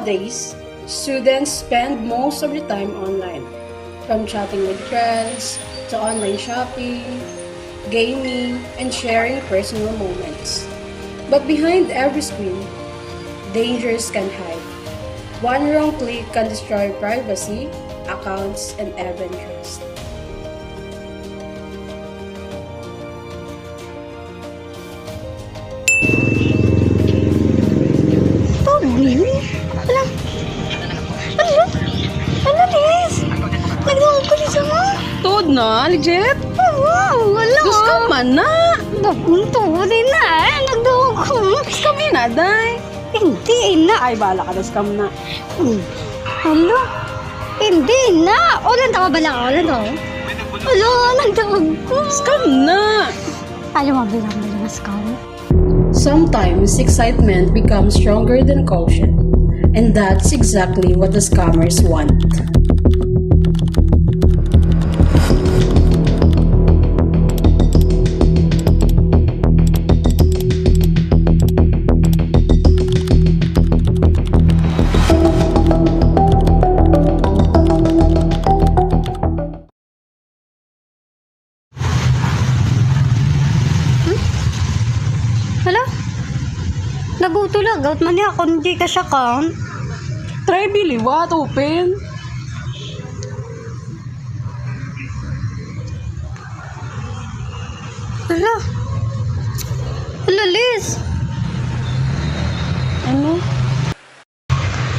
Nowadays, students spend most of the time online, from chatting with friends to online shopping, gaming, and sharing personal moments. But behind every screen, dangers can hide. One wrong click can destroy privacy, accounts, and even trust. Wala. Ano? Ano, Liz? Nagdawag ko Liz mo? Tuod na, legit? Oo, wala. Diyos ka man na! Napunto ko din na eh. Nagdawag ko. Kami na, day! Hindi na. Ay, bala ka, das kam na. Ano? Hindi na. Ulan tawa ba lang? Ulan tawa? Wala, nagdawag ko. Scam na! Alam mo, bilang scam. Sometimes excitement becomes stronger than caution, and that's exactly what the scammers want. Hala? Nagutulog. Out man niya kung hindi ka siya count. Try Billy, what? Open? Hala? Hala, Liz? Ano?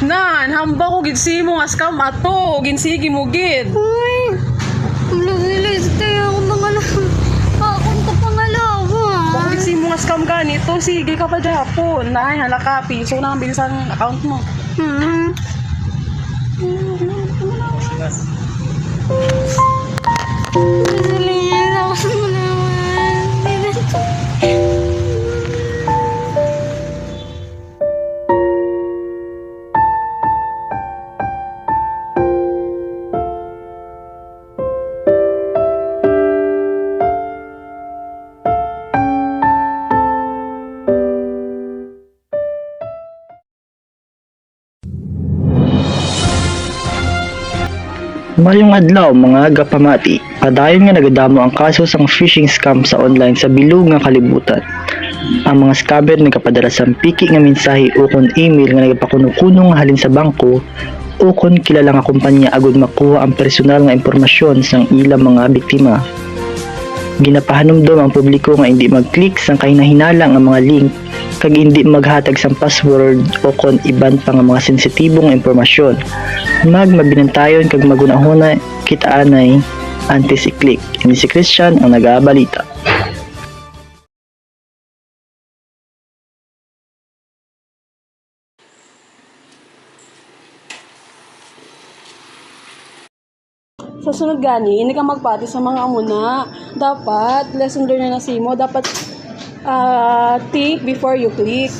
Nan, hamba ko ginsi mo nga scam ato. Ginsigi mo gid. Uy! Hala, Liz. Kaya ako mga akong kapangalawa. Baka ginsi mo nga scam ka nito. Sige ka pa Japon. Nay, halaka. Piso na ang bilis ang account mo. Hmm. Liz, ako mo naman. Mayong adlaw mga gapamati, padayon nga nagadamo ang kaso sang phishing scam sa online sa bilog nga kalibutan. Ang mga scammer nagapadala sang piki nga mensahe o kon email nga nagapakuno-kuno nga halin sa bangko o kon kilala nga kumpanya agud makuha ang personal nga impormasyon sang ilang mga biktima. Ginapahanumdom ang publiko nga hindi mag-click sang kahinahinalang ang mga link kag hindi maghatag sang password o kon iban pa nga mga sensitibong impormasyon. Mabinantayon kag magunahuna kita anay anti si click. Ini si Christian ang nagabalita. Sa sunod gani, hindi ka magpati sa mga amuna. Dapat, lesson learned na si mo. Dapat, think before you click.